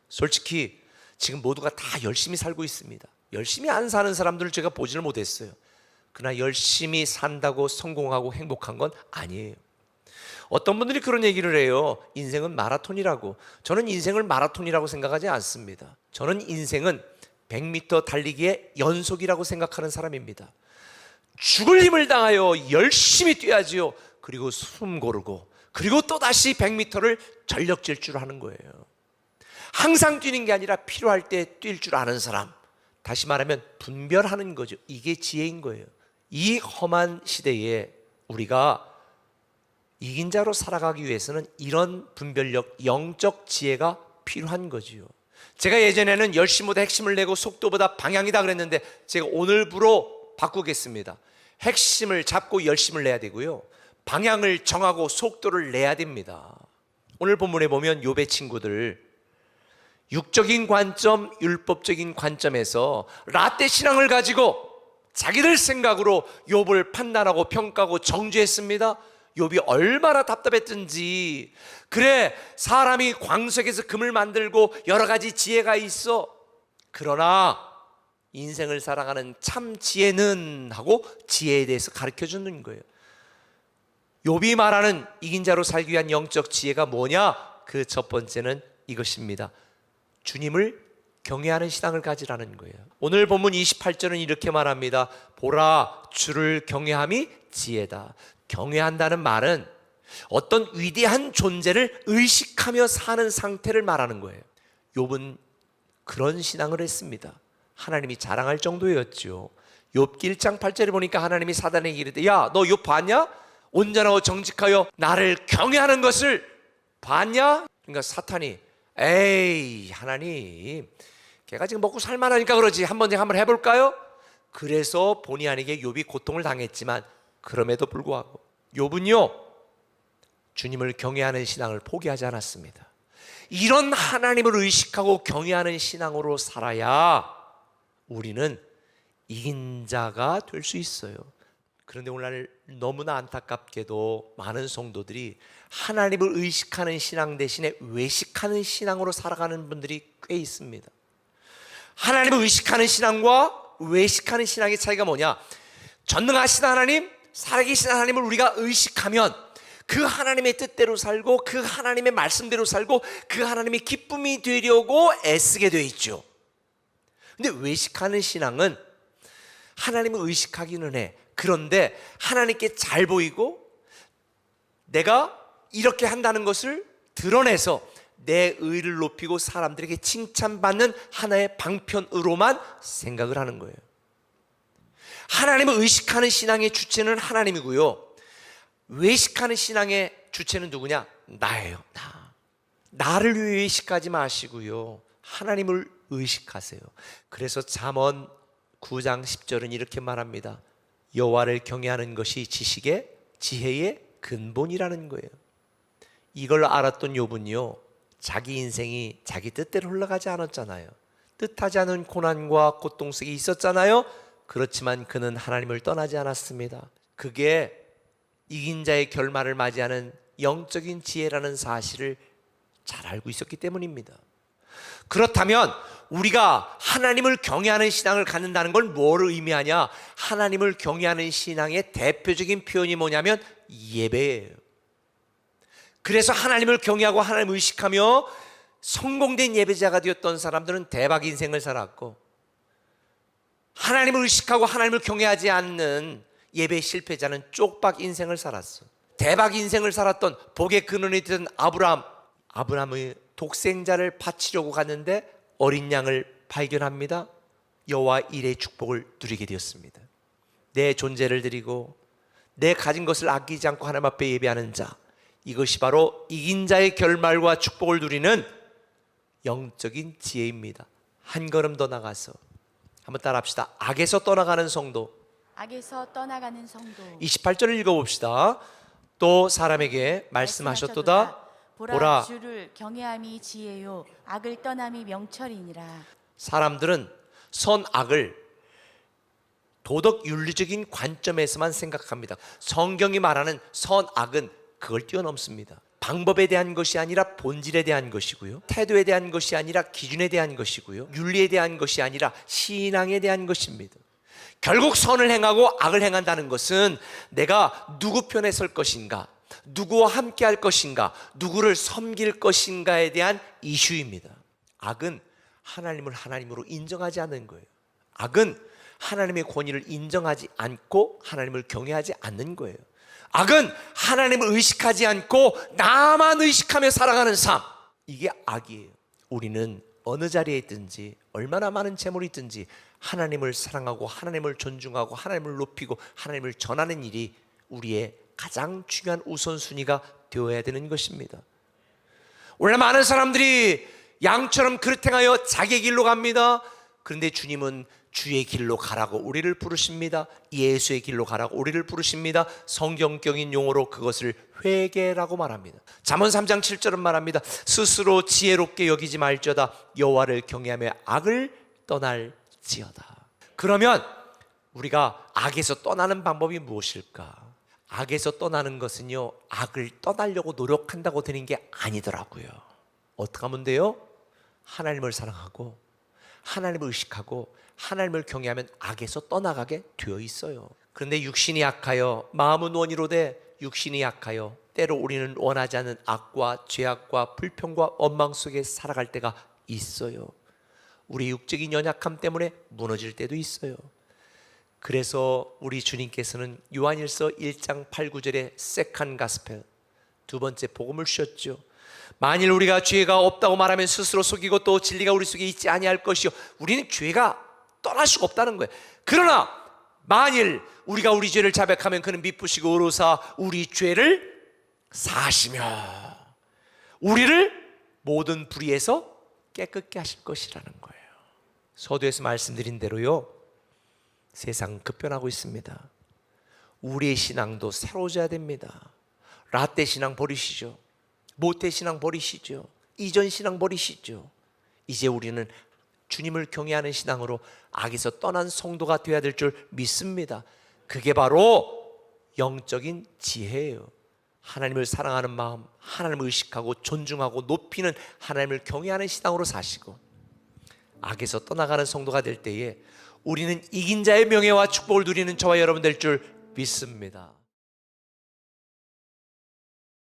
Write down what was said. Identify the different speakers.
Speaker 1: 솔직히 지금 모두가 다 열심히 살고 있습니다. 열심히 안 사는 사람들을 제가 보지를 못했어요. 그러나 열심히 산다고 성공하고 행복한 건 아니에요. 어떤 분들이 그런 얘기를 해요. 인생은 마라톤이라고. 저는 인생을 마라톤이라고 생각하지 않습니다. 저는 인생은 100m 달리기의 연속이라고 생각하는 사람입니다. 죽을 힘을 당하여 열심히 뛰어야지요. 그리고 숨 고르고, 그리고 또다시 100m를 전력 질주를 하는 거예요. 항상 뛰는 게 아니라 필요할 때 뛸 줄 아는 사람, 다시 말하면 분별하는 거죠. 이게 지혜인 거예요. 이 험한 시대에 우리가 이긴 자로 살아가기 위해서는 이런 분별력, 영적 지혜가 필요한 거지요. 제가 예전에는 열심보다 핵심을 내고 속도보다 방향이다 그랬는데 제가 오늘부로 바꾸겠습니다. 핵심을 잡고 열심을 내야 되고요, 방향을 정하고 속도를 내야 됩니다. 오늘 본문에 보면 욥의 친구들, 육적인 관점, 율법적인 관점에서 라떼 신앙을 가지고 자기들 생각으로 욥을 판단하고 평가하고 정죄했습니다. 욥이 얼마나 답답했든지. 그래, 사람이 광석에서 금을 만들고 여러 가지 지혜가 있어. 그러나 인생을 살아가는 참 지혜는 하고 지혜에 대해서 가르쳐주는 거예요. 욥이 말하는 이긴 자로 살기 위한 영적 지혜가 뭐냐? 그 첫 번째는 이것입니다. 주님을 경외하는 신앙을 가지라는 거예요. 오늘 본문 28절은 이렇게 말합니다. 보라, 주를 경외함이 지혜다. 경외한다는 말은 어떤 위대한 존재를 의식하며 사는 상태를 말하는 거예요. 욥은 그런 신앙을 했습니다. 하나님이 자랑할 정도였죠. 욥기 1장 8절에 보니까 하나님이 사단에게 이르되, 야, 너 욥 봤냐? 온전하고 정직하여 나를 경외하는 것을 봤냐? 그러니까 사탄이, 에이 하나님, 걔가 지금 먹고 살만하니까 그러지, 한번 해볼까요? 그래서 본의 아니게 욥이 고통을 당했지만 그럼에도 불구하고 욥은요, 주님을 경외하는 신앙을 포기하지 않았습니다. 이런 하나님을 의식하고 경외하는 신앙으로 살아야 우리는 이긴 자가 될 수 있어요. 그런데 오늘날 너무나 안타깝게도 많은 성도들이 하나님을 의식하는 신앙 대신에 외식하는 신앙으로 살아가는 분들이 꽤 있습니다. 하나님을 의식하는 신앙과 외식하는 신앙의 차이가 뭐냐? 전능하신 하나님, 살아계신 하나님을 우리가 의식하면 그 하나님의 뜻대로 살고 그 하나님의 말씀대로 살고 그 하나님의 기쁨이 되려고 애쓰게 되어 있죠. 근데 외식하는 신앙은 하나님을 의식하기는 해. 그런데 하나님께 잘 보이고 내가 이렇게 한다는 것을 드러내서 내 의를 높이고 사람들에게 칭찬받는 하나의 방편으로만 생각을 하는 거예요. 하나님을 의식하는 신앙의 주체는 하나님이고요, 외식하는 신앙의 주체는 누구냐? 나예요. 나를 의식하지 마시고요, 하나님을 의식하세요. 그래서 잠언 9장 10절은 이렇게 말합니다. 여호와를 경외하는 것이 지식의 지혜의 근본이라는 거예요. 이걸 알았던 욥은요, 자기 인생이 자기 뜻대로 흘러가지 않았잖아요. 뜻하지 않은 고난과 고통 속에 있었잖아요. 그렇지만 그는 하나님을 떠나지 않았습니다. 그게 이긴 자의 결말을 맞이하는 영적인 지혜라는 사실을 잘 알고 있었기 때문입니다. 그렇다면 우리가 하나님을 경외하는 신앙을 갖는다는 건 뭘 의미하냐? 하나님을 경외하는 신앙의 대표적인 표현이 뭐냐면 예배예요. 그래서 하나님을 경외하고 하나님을 의식하며 성공된 예배자가 되었던 사람들은 대박 인생을 살았고, 하나님을 의식하고 하나님을 경외하지 않는 예배 실패자는 쪽박 인생을 살았어. 대박 인생을 살았던 복의 근원이 되던 아브라함의 독생자를 바치려고 갔는데 어린 양을 발견합니다. 여호와 일의 축복을 누리게 되었습니다. 내 존재를 드리고 내 가진 것을 아끼지 않고 하나님 앞에 예배하는 자, 이것이 바로 이긴 자의 결말과 축복을 누리는 영적인 지혜입니다. 한 걸음 더 나가서 한번 따라합시다. 악에서 떠나가는 성도.
Speaker 2: 악에서 떠나가는 성도.
Speaker 1: 28절을 읽어봅시다. 또 사람에게 말씀하셨도다. 보라,
Speaker 2: 주를 경외함이 지혜요 악을 떠남이 명철이니라.
Speaker 1: 사람들은 선악을 도덕 윤리적인 관점에서만 생각합니다. 성경이 말하는 선악은 그걸 뛰어넘습니다. 방법에 대한 것이 아니라 본질에 대한 것이고요, 태도에 대한 것이 아니라 기준에 대한 것이고요, 윤리에 대한 것이 아니라 신앙에 대한 것입니다. 결국 선을 행하고 악을 행한다는 것은 내가 누구 편에 설 것인가, 누구와 함께 할 것인가, 누구를 섬길 것인가에 대한 이슈입니다. 악은 하나님을 하나님으로 인정하지 않는 거예요. 악은 하나님의 권위를 인정하지 않고 하나님을 경외하지 않는 거예요. 악은 하나님을 의식하지 않고 나만 의식하며 살아가는 삶, 이게 악이에요. 우리는 어느 자리에 있든지 얼마나 많은 재물이 있든지 하나님을 사랑하고 하나님을 존중하고 하나님을 높이고 하나님을 전하는 일이 우리의 가장 중요한 우선순위가 되어야 되는 것입니다. 원래 많은 사람들이 양처럼 그릇 행하여 자기 길로 갑니다. 그런데 주님은 주의 길로 가라고 우리를 부르십니다. 예수의 길로 가라고 우리를 부르십니다. 성경적인 용어로 그것을 회개라고 말합니다. 잠언 3장 7절은 말합니다. 스스로 지혜롭게 여기지 말지어다 여호와를 경외하며 악을 떠날지어다. 그러면 우리가 악에서 떠나는 방법이 무엇일까? 악에서 떠나는 것은요, 악을 떠나려고 노력한다고 되는 게 아니더라고요. 어떻게 하면 돼요? 하나님을 사랑하고 하나님을 의식하고 하나님을 경외하면 악에서 떠나가게 되어 있어요. 그런데 육신이 약하여 마음은 원이로되 육신이 약하여 때로 우리는 원하지 않는 악과 죄악과 불평과 원망 속에 살아갈 때가 있어요. 우리 육적인 연약함 때문에 무너질 때도 있어요. 그래서 우리 주님께서는 요한일서 1장 8, 9절에 세컨 가스펠, 두 번째 복음을 주셨죠. 만일 우리가 죄가 없다고 말하면 스스로 속이고 또 진리가 우리 속에 있지 아니할 것이요, 우리는 죄가 떠날 수가 없다는 거예요. 그러나 만일 우리가 우리 죄를 자백하면 그는 미쁘시고 의로사 우리 죄를 사하시며 우리를 모든 불의에서 깨끗게 하실 것이라는 거예요. 서두에서 말씀드린 대로요, 세상 급변하고 있습니다. 우리의 신앙도 새로워져야 됩니다. 라떼 신앙 버리시죠. 모태 신앙 버리시죠. 이전 신앙 버리시죠. 이제 우리는 주님을 경외하는 신앙으로 악에서 떠난 성도가 되어야 될 줄 믿습니다. 그게 바로 영적인 지혜예요. 하나님을 사랑하는 마음, 하나님을 의식하고 존중하고 높이는 하나님을 경외하는 신앙으로 사시고 악에서 떠나가는 성도가 될 때에 우리는 이긴 자의 명예와 축복을 누리는 저와 여러분 될 줄 믿습니다.